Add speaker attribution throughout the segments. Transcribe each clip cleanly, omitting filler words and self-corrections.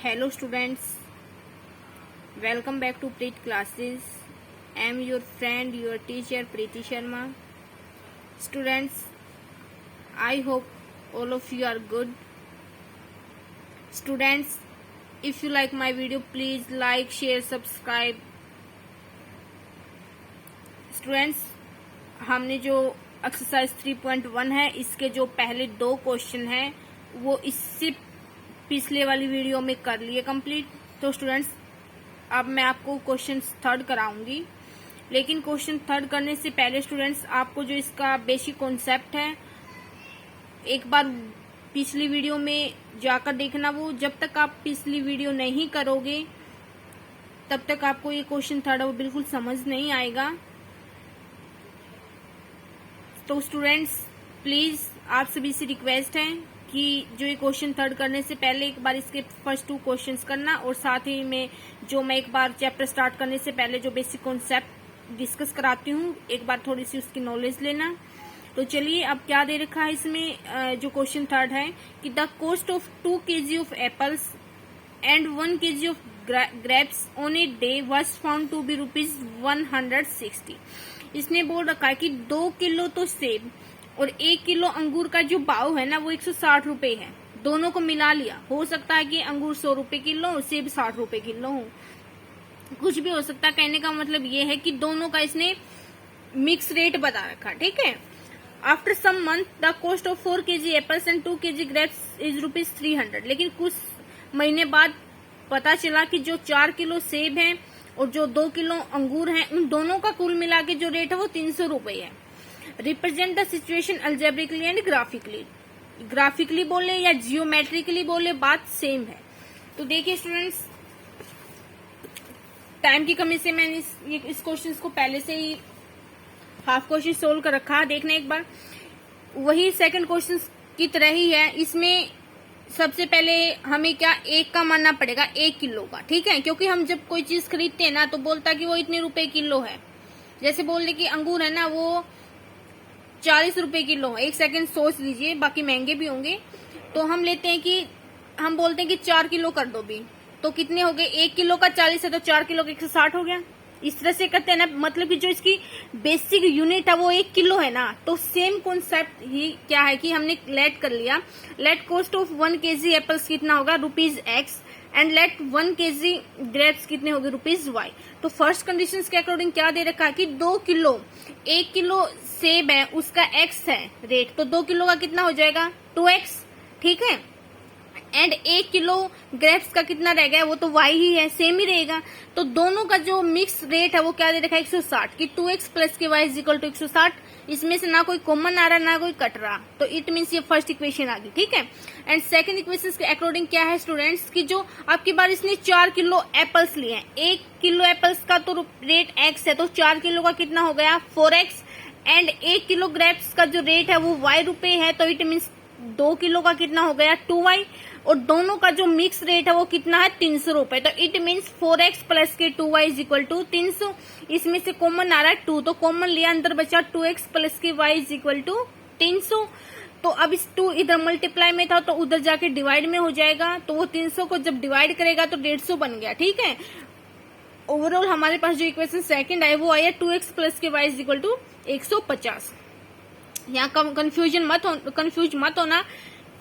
Speaker 1: Hello students, welcome back to Preet classes. I am your friend, your teacher Preeti Sharma. Students, I hope all of you are good. Students, if you like my video, please like, share, subscribe. Students, हमने जो exercise 3.1 है इसके जो पहले 2 question हैं वो इससे पिछले वाली वीडियो में कर लिए कंप्लीट। तो स्टूडेंट्स अब मैं आपको क्वेश्चन 3 कराऊंगी, लेकिन क्वेश्चन 3 करने से पहले स्टूडेंट्स आपको जो इसका बेसिक कॉन्सेप्ट है एक बार पिछली वीडियो में जाकर देखना। वो जब तक आप पिछली वीडियो नहीं करोगे तब तक आपको ये क्वेश्चन 3 वो बिल्कुल समझ नहीं आएगा। तो स्टूडेंट्स प्लीज आप सभी से रिक्वेस्ट है कि जो ये क्वेश्चन 3 करने से पहले एक बार इसके फर्स्ट 2 क्वेश्चंस करना, और साथ ही में जो मैं एक बार चैप्टर स्टार्ट करने से पहले जो बेसिक कॉन्सेप्ट डिस्कस कराती हूँ एक बार थोड़ी सी उसकी नॉलेज लेना। तो चलिए अब क्या दे रखा है इसमें जो क्वेश्चन 3 है कि the cost of 2 kg of apples and 1 kg of grapes on a day was found to be ₹160। इसने बोल रखा है कि 2 किलो तो सेब और 1 किलो अंगूर का जो भाव है ना वो 160 रुपए है। दोनों को मिला लिया, हो सकता है कि अंगूर 100 रुपए किलो और सेब 60 रुपए किलो हो, कुछ भी हो सकता है। कहने का मतलब ये है कि दोनों का इसने मिक्स रेट बता रखा, ठीक है। After some month the cost of 4 kg apples and 2 kg grapes is ₹300। लेकिन कुछ महीने बाद पता चला कि जो 4 किलो सेब है और जो 2 किलो अंगूर है उन दोनों का कुल मिला के जो रेट है वो 300 रुपए है। Represent the situation algebraically and graphically. Graphically बोले या जियोमेट्रिकली बोले बात सेम है। तो देखिए स्टूडेंट्स, टाइम की कमी से मैंने इस क्वेश्चन को पहले से ही हाफ क्वेश्चन सोल्व कर रखा है। देखना एक बार, वही सेकंड क्वेश्चन की तरह ही है। इसमें सबसे पहले हमें क्या एक का मानना पड़ेगा 1 किलो का, ठीक है, क्योंकि हम जब कोई चीज खरीदते हैं ना तो बोलता है कि वो इतने रुपए किलो है। जैसे बोल दे कि अंगूर है ना वो 40 रुपए किलो है, एक सेकंड सोच लीजिए, बाकी महंगे भी होंगे। तो हम लेते हैं कि हम बोलते हैं कि 4 किलो कर दो भी, तो कितने हो गए, 1 किलो का 40 है तो 4 किलो का 160 हो गया। इस तरह से करते हैं ना, मतलब कि जो इसकी बेसिक यूनिट है वो 1 किलो है ना। तो सेम कॉन्सेप्ट ही क्या है कि हमने लेट कर लिया, let cost of 1 kg apples कितना होगा ₹X and let 1 kg grapes कितने होंगे ₹Y। तो फर्स्ट कंडीशन के अकॉर्डिंग क्या दे रखा है कि 2 किलो 1 किलो सेब है उसका X है रेट, तो 2 किलो का कितना हो जाएगा 2X, ठीक है। एंड 1 किलो ग्रेप्स का कितना रह गया, वो तो Y ही है, सेम ही रहेगा। तो दोनों का जो मिक्स रेट है वो क्या दे रखा है 160 कि 2X प्लस के Y इज इक्वल टू 160। इसमें से ना कोई कॉमन आ रहा ना कोई कट रहा, तो इट मीन्स ये फर्स्ट इक्वेशन आ गई, ठीक है। एंड सेकंड इक्वेशन के अकॉर्डिंग क्या है स्टूडेंट्स कि जो आपकी बार इसने 4 किलो एप्पल्स लिए हैं, 1 किलो एप्पल्स का तो रेट X है, तो 4 किलो का कितना हो गया 4X एंड 1 किलो ग्रेप्स का जो रेट है वो Y रुपए है, तो इट मीन्स 2 किलो का कितना हो गया 2Y, और दोनों का जो मिक्स रेट है वो कितना है 300 रुपए। तो इट मीन्स 4X प्लस के 2Y इज इक्वल टू 300। इसमें से कॉमन आ रहा है 2, तो कॉमन लिया, अंदर बचा 2X प्लस के Y इज इक्वल टू 300। तो अब इस 2 इधर मल्टीप्लाई में था तो उधर जाके डिवाइड में हो जाएगा, तो वो 300 को जब डिवाइड करेगा तो 150 बन गया, ठीक है। ओवरऑल हमारे पास जो इक्वेशन सेकंड आए वो आया 2X प्लस के Y इज इक्वल टू 150। यहाँ कंफ्यूज मत होना,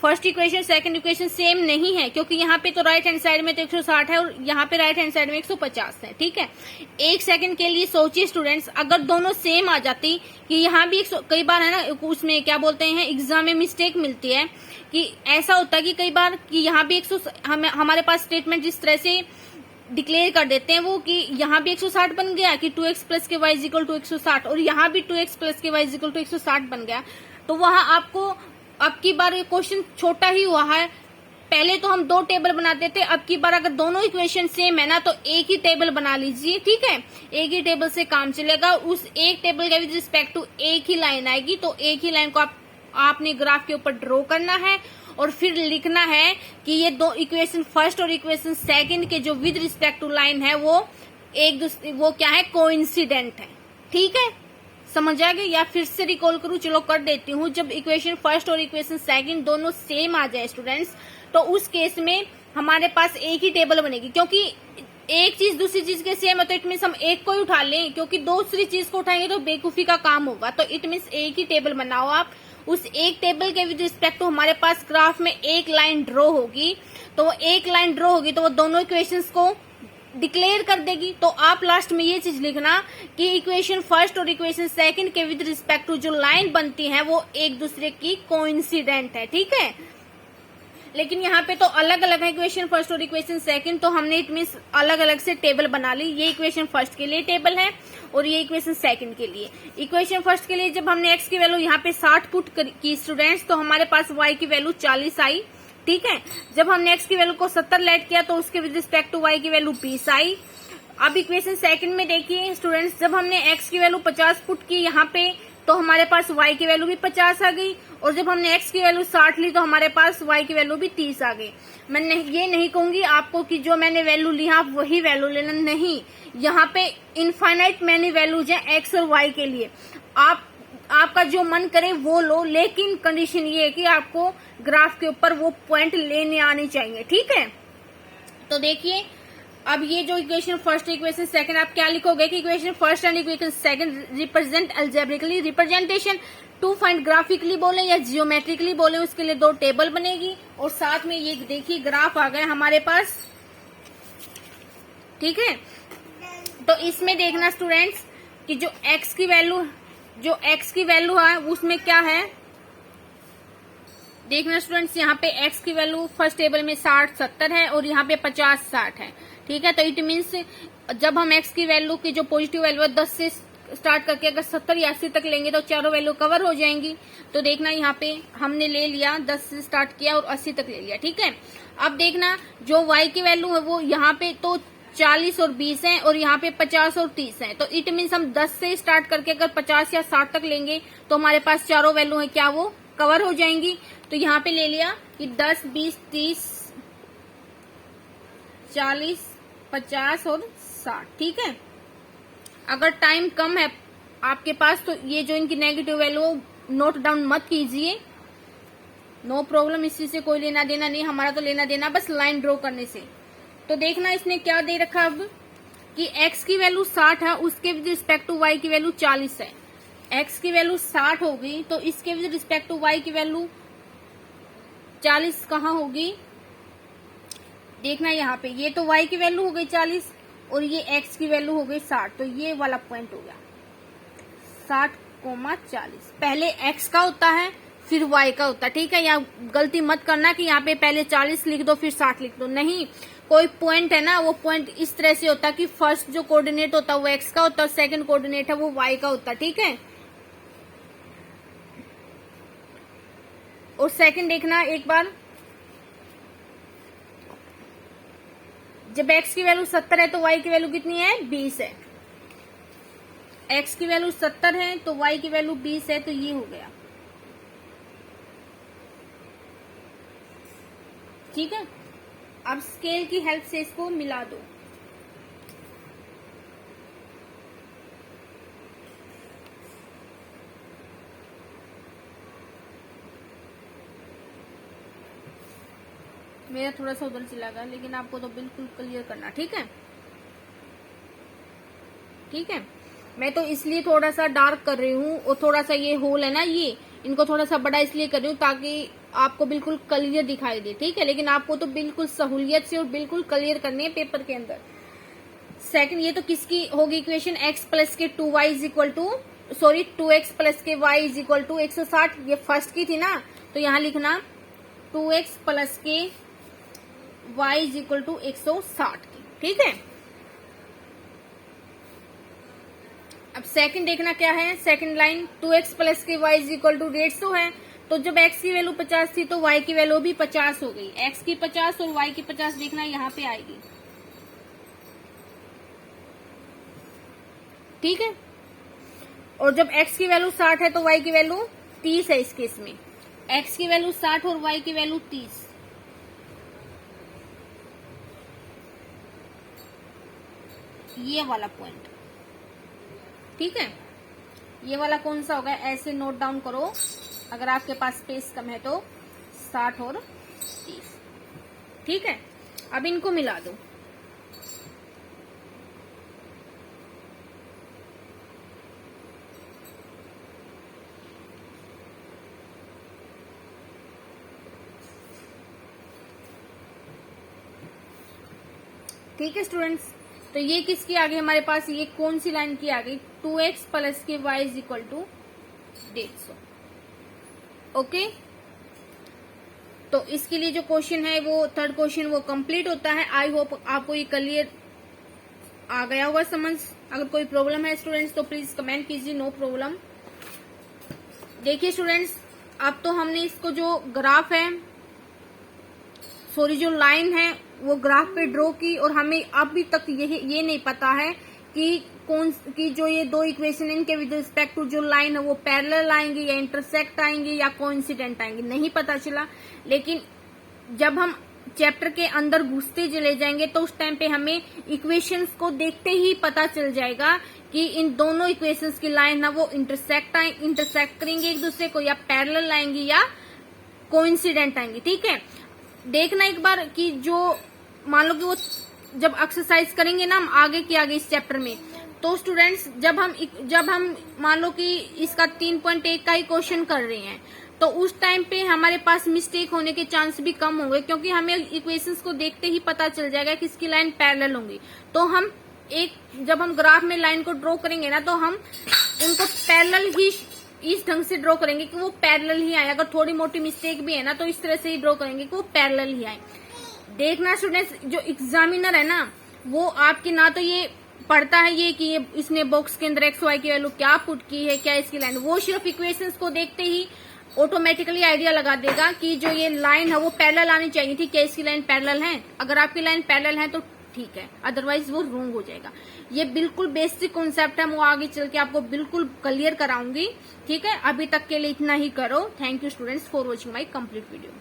Speaker 1: first equation second equation same नहीं है, क्योंकि यहाँ पे तो राइट हैंड साइड में तो 160 है और यहाँ पे राइट हैंड साइड में 150 है, ठीक है। एक सेकंड के लिए सोचिए स्टूडेंट्स, अगर दोनों सेम आ जाती कि यहाँ भी कई बार है ना उसमें क्या बोलते हैं एग्जाम में मिस्टेक मिलती है कि ऐसा होता है कि कई बार कि यहाँ भी हमारे पास स्टेटमेंट जिस तरह से डिक्लेयर कर देते हैं वो कि यहाँ भी 160 बन गया कि 2X प्लस के Y इज इक्वल टू 160 और यहाँ भी 2X प्लस के Y इज इक्वल टू 160 बन गया। तो वहां आपको अब की बार ये क्वेश्चन छोटा ही हुआ है। पहले तो हम 2 टेबल बनाते थे, अब की बार अगर दोनों इक्वेशन सेम है ना तो एक ही टेबल बना लीजिए, ठीक है। एक ही टेबल से काम चलेगा, उस एक टेबल के विद रिस्पेक्ट टू एक ही लाइन आएगी, तो एक ही लाइन को आपने ग्राफ के ऊपर ड्रॉ करना है और फिर लिखना है कि ये 2 इक्वेशन फर्स्ट और इक्वेशन सेकंड के जो विद रिस्पेक्ट टू लाइन है वो एक दूसरे वो क्या है कोइंसिडेंट है, ठीक है। समझ आ गया, या फिर से रिकॉल करूं, चलो कर देती हूँ। जब इक्वेशन फर्स्ट और इक्वेशन सेकंड दोनों सेम आ जाए स्टूडेंट्स, तो उस केस में हमारे पास एक ही टेबल बनेगी, क्योंकि एक चीज दूसरी चीज के सेम है तो इट मीन्स हम एक को ही उठा लें, क्योंकि दूसरी चीज को उठाएंगे तो बेवकूफी का काम होगा। तो इट मीन्स एक ही टेबल बनाओ आप, उस एक टेबल के विद रिस्पेक्ट टू हमारे पास ग्राफ में एक लाइन ड्रॉ होगी, तो वो एक लाइन ड्रॉ होगी तो वो दोनों इक्वेशंस को डिक्लेयर कर देगी। तो आप लास्ट में ये चीज लिखना कि इक्वेशन फर्स्ट और इक्वेशन सेकंड के विद रिस्पेक्ट टू जो लाइन बनती है वो एक दूसरे की कोइंसिडेंट है, ठीक है। लेकिन यहाँ पे तो अलग अलग है इक्वेशन फर्स्ट और इक्वेशन सेकंड, तो हमने इट मीन्स अलग अलग से टेबल बना ली। ये इक्वेशन फर्स्ट के लिए टेबल है और ये इक्वेशन सेकंड के लिए। इक्वेशन फर्स्ट के लिए जब हमने x की वैल्यू यहाँ पे 60 पुट की स्टूडेंट्स, तो हमारे पास y की वैल्यू 40 आई, ठीक है। जब हमने x की वैल्यू को 70 लेट किया तो उसके विद रिस्पेक्ट टू y की वैल्यू 20 आई। अब इक्वेशन सेकंड में देखिए स्टूडेंट्स, जब हमने x की वैल्यू 50 पुट की यहाँ पे तो हमारे पास y की वैल्यू भी 50 आ गई, और जब हमने x की वैल्यू 60 ली तो हमारे पास y की वैल्यू भी 30 आ गई। मैं ये नहीं कहूंगी आपको कि जो मैंने वैल्यू ली आप वही वैल्यू लेना, नहीं, यहाँ पे इनफाइनाइट मैनी वैल्यूज हैं x और y के लिए। आपका जो मन करे वो लो, लेकिन कंडीशन ये है कि आपको ग्राफ के ऊपर वो पॉइंट लेने आने चाहिए, ठीक है। तो देखिए अब ये जो इक्वेशन फर्स्ट इक्वेशन सेकंड, आप क्या लिखोगे कि equation first and equation second represent algebraically, representation to find graphically बोले या जियोमेट्रिकली बोले, उसके लिए दो टेबल बनेगी। और साथ में ये देखिए ग्राफ आ गए हमारे पास, ठीक है। तो इसमें देखना स्टूडेंट्स कि जो x की वैल्यू है उसमें क्या है, देखना स्टूडेंट्स यहाँ पे x की वैल्यू फर्स्ट टेबल में 60 70 है और यहाँ पे 50 60 है, ठीक है। तो इट मीन्स जब हम x की वैल्यू की जो पॉजिटिव वैल्यू है 10 से स्टार्ट करके अगर 70 या 80 तक लेंगे तो चारों वैल्यू कवर हो जाएंगी। तो देखना यहाँ पे हमने ले लिया 10 से स्टार्ट किया और 80 तक ले लिया, ठीक है। अब देखना जो y की वैल्यू है वो यहाँ पे तो 40 और 20 है और यहाँ पे 50 और 30 है। तो इट मीन्स हम 10 से स्टार्ट करके अगर 50 या 60 तक लेंगे तो हमारे पास चारों वैल्यू है क्या वो कवर हो जाएंगी। तो यहाँ पे ले लिया कि 10 20 30 40 50 और 60, ठीक है। अगर टाइम कम है आपके पास तो ये जो इनकी नेगेटिव वैल्यू नोट डाउन मत कीजिए, नो प्रॉब्लम, इसी से कोई लेना देना नहीं, हमारा तो लेना देना बस लाइन ड्रॉ करने से। तो देखना इसने क्या दे रखा अब कि x की वैल्यू 60 है, उसके विद रिस्पेक्ट टू y की वैल्यू 40 है। x की वैल्यू 60 होगी तो इसके विद रिस्पेक्ट टू y की वैल्यू 40 कहाँ होगी, देखना यहाँ पे ये तो y की वैल्यू हो गई 40 और ये x की वैल्यू हो गई 60, तो ये वाला पॉइंट हो गया 60,40। पहले x का होता है फिर y का होता है, ठीक है। या गलती मत करना कि यहाँ पे पहले 40 लिख दो फिर 60 लिख दो, नहीं, कोई पॉइंट है ना वो पॉइंट इस तरह से होता है कि फर्स्ट जो कोऑर्डिनेट होता है वो x का होता है, सेकंड कोऑर्डिनेट है वो y का होता है, ठीक है। और सेकंड देखना एक बार, जब x की वैल्यू 70 है तो y की वैल्यू कितनी है 20 है। x की वैल्यू 70 है तो y की वैल्यू 20 है, तो ये हो गया, ठीक है। अब स्केल की हेल्प से इसको मिला दो, मेरा थोड़ा सा उधर चला गया लेकिन आपको तो बिल्कुल क्लियर करना, ठीक है, ठीक है। मैं तो इसलिए थोड़ा सा डार्क कर रही हूँ और थोड़ा सा ये होल है ना ये इनको थोड़ा सा बड़ा इसलिए कर रही हूँ ताकि आपको बिल्कुल क्लियर दिखाई दे, ठीक है। लेकिन आपको तो बिल्कुल सहूलियत से और बिल्कुल क्लियर करनी है पेपर के अंदर। सेकंड ये तो किसकी होगी इक्वेशन, x प्लस के 2y is equal to 2x plus के y इज इक्वल टू 160, ये फर्स्ट की थी ना, तो यहाँ लिखना 2x प्लस के y इज इक्वल टू 160 की, ठीक है। अब सेकंड देखना क्या है, सेकंड लाइन 2x प्लस के y इज इक्वल टू 150 है, तो जब x की वैल्यू 50 थी तो y की वैल्यू भी 50 हो गई। x की 50 और y की 50 देखना यहाँ पे आएगी, ठीक है। और जब x की वैल्यू 60 है तो y की वैल्यू 30 है। इस केस में x की वैल्यू 60 और y की वैल्यू 30, ये वाला पॉइंट, ठीक है। ये वाला कौन सा होगा, ऐसे नोट डाउन करो अगर आपके पास स्पेस कम है तो 60 और 30, ठीक है। अब इनको मिला दो। ठीक है स्टूडेंट्स, तो ये किसकी आ गई हमारे पास, ये कौन सी लाइन की आ गई, 2x प्लस के y is equal to 150। Okay, तो इसके लिए जो क्वेश्चन है वो थर्ड क्वेश्चन वो कंप्लीट होता है। आई होप आपको ये क्लियर आ गया होगा समझ। अगर कोई प्रॉब्लम है स्टूडेंट्स तो प्लीज कमेंट कीजिए, नो प्रॉब्लम। देखिए स्टूडेंट्स, अब तो हमने इसको जो ग्राफ है, सॉरी जो लाइन है वो ग्राफ पे ड्रॉ की, और हमें अभी तक ये नहीं पता है कि जो ये दो इक्वेशन इनके विद रिस्पेक्ट टू जो लाइन है वो पैरेलल आएंगी या इंटरसेक्ट आएंगी या कोइंसिडेंट आएंगी, नहीं पता चला। लेकिन जब हम चैप्टर के अंदर घुसते चले जाएंगे तो उस टाइम पे हमें इक्वेशंस को देखते ही पता चल जाएगा कि इन दोनों इक्वेशंस की लाइन है वो इंटरसेक्ट करेंगे एक दूसरे को, या पैरेलल आएंगी या कोइंसिडेंट आएंगी। ठीक है, देखना एक बार कि जो मान लो कि वो जब एक्सरसाइज करेंगे ना हम आगे की आगे इस चैप्टर में, तो स्टूडेंट्स जब हम मान लो कि इसका 3.1 का ही क्वेश्चन कर रहे हैं तो उस टाइम पे हमारे पास मिस्टेक होने के चांस भी कम होंगे, क्योंकि हमें इक्वेशंस को देखते ही पता चल जाएगा कि इसकी लाइन पैरेलल होंगी। तो हम जब हम ग्राफ में लाइन को ड्रॉ करेंगे ना तो हम उनको पैरेलल ही इस ढंग से ड्रॉ करेंगे कि वो पैरेलल ही आए। अगर थोड़ी मोटी मिस्टेक भी है ना तो इस तरह से ही ड्रॉ करेंगे कि वो पैरेलल ही आए। देखना स्टूडेंट्स, जो एग्जामिनर है ना वो आपकी ना तो ये पढ़ता है ये कि ये इसने बॉक्स के अंदर एक्स वाई की वैल्यू क्या पुट की है, क्या इसकी लाइन, वो सिर्फ इक्वेशंस को देखते ही ऑटोमेटिकली आइडिया लगा देगा कि जो ये लाइन है वो पैरेलल आनी चाहिए थी, क्या इसकी लाइन पैरेलल है। अगर आपकी लाइन पैरेलल है तो ठीक है, अदरवाइज वो रॉन्ग हो जाएगा। ये बिल्कुल बेसिक कॉन्सेप्ट है, वो आगे चल के आपको बिल्कुल क्लियर कराऊंगी। ठीक है, अभी तक के लिए इतना ही करो। Thank you students for watching my complete video.